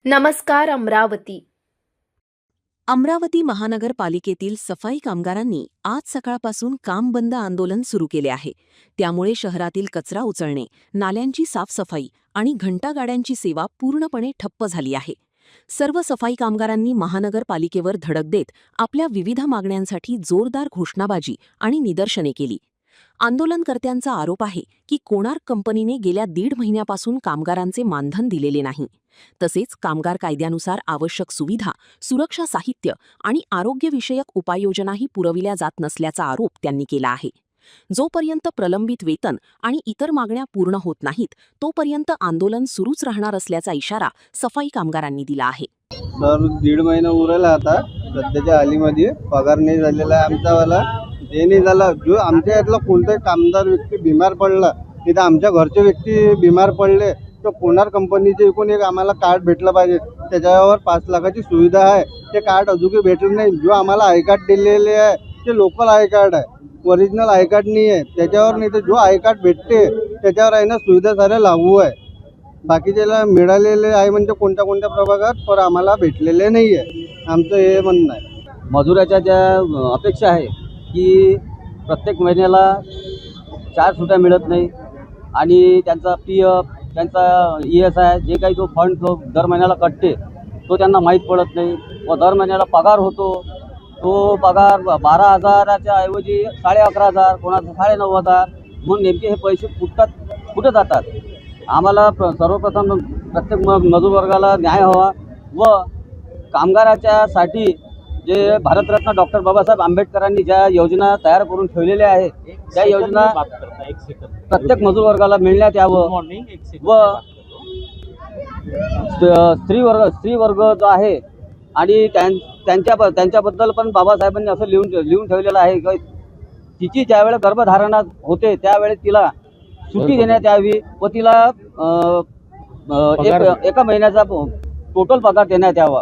नमस्कार अमरावती. अमरावती महानगरपालिकेतील सफाई कामगारांनी आज सकाळपासून काम बंद आंदोलन सुरू केले आहे. त्यामुळे शहरातील कचरा उचलणे, नाल्यांची साफसफाई आणि घंटागाड्यांची सेवा पूर्णपणे ठप्प झाली आहे. सर्व सफाई कामगारांनी महानगरपालिकेवर धडक देत आपल्या विविध मागण्यांसाठी जोरदार घोषणाबाजी आणि निदर्शने केली. आंदोलनकर्त्यांचा आरोप आहे की कोणार्क कंपनीने गेल्या 1.5 महिन्यापासून कामगारांचे मानधन दिलेले नाही. तसेच कामगार कायद्यानुसार आवश्यक सुविधा, सुरक्षा साहित्य आणि आरोग्यविषयक उपाययोजनाही पुरविल्या जात नसल्याचा आरोप त्यांनी केला आहे. जोपर्यंत प्रलंबित वेतन आणि इतर मागण्या पूर्ण होत नाहीत, तोपर्यंत आंदोलन सुरूच राहणार असल्याचा इशारा सफाई कामगारांनी दिला आहे. सर 1.5 महिना उरला आता सध्याच्या हालीमध्ये पगार नाही झालेला आहे आमचावाला. ते नाही झाला, जो आमच्या यातला कोणताही कामदार व्यक्ती बिमार पडला, तिथं आमच्या घरचे व्यक्ती बिमार पडले तर कोणार्क कंपनीचे एकूण एक आम्हाला कार्ड भेटलं पाहिजे. त्याच्यावर 5 लाखाची सुविधा आहे, ते कार्ड अजूनही भेटलं नाही. जो आम्हाला आय कार्ड दिलेले आहे ते लोकल आय कार्ड आहे, ओरिजिनल आय कार्ड नाही आहे. त्याच्यावर नाही तर जो आय कार्ड भेटते त्याच्यावर आहे ना सुविधा साऱ्या लागू आहे. बाकीच्याला मिळालेले आहे म्हणजे कोणत्या कोणत्या प्रभागात, पण आम्हाला भेटलेले नाही आहे. आमचं हे म्हणणं आहे. मजुराच्या ज्या अपेक्षा आहे की प्रत्येक महिन्याला 4 सुट्ट्या मिळत नाही आणि त्यांचा PF, त्यांचा ESI जे काही तो फंड जो दर महिन्याला कटते तो त्यांना माहीत पडत नाही. व दर महिन्याला पगार होतो, तो पगार 12,000च्या ऐवजी 11,500, कोणाचा 9,500. म्हणून नेमके हे पैसे कुठं जातात? आम्हाला सर्वप्रथम प्रत्येक मजूर वर्गाला न्याय हवा व कामगाराच्यासाठी जे भारतरत्न डॉक्टर बाबासाहेब आंबेडकरांनी ज्या योजना तयार करून ठेवलेल्या आहेत त्या योजना प्रत्येक मजूर वर्गाला मिळण्यात यावं. व स्त्री वर्ग जो आहे आणि त्यांच्याबद्दल पण बाबासाहेबांनी असं लिहून ठेवलेलं आहे की तिची ज्यावेळेस गर्भधारणा होते त्यावेळेस तिला सुट्टी देण्यात यावी व तिला एका महिन्याचा टोटल पगार देण्यात यावा.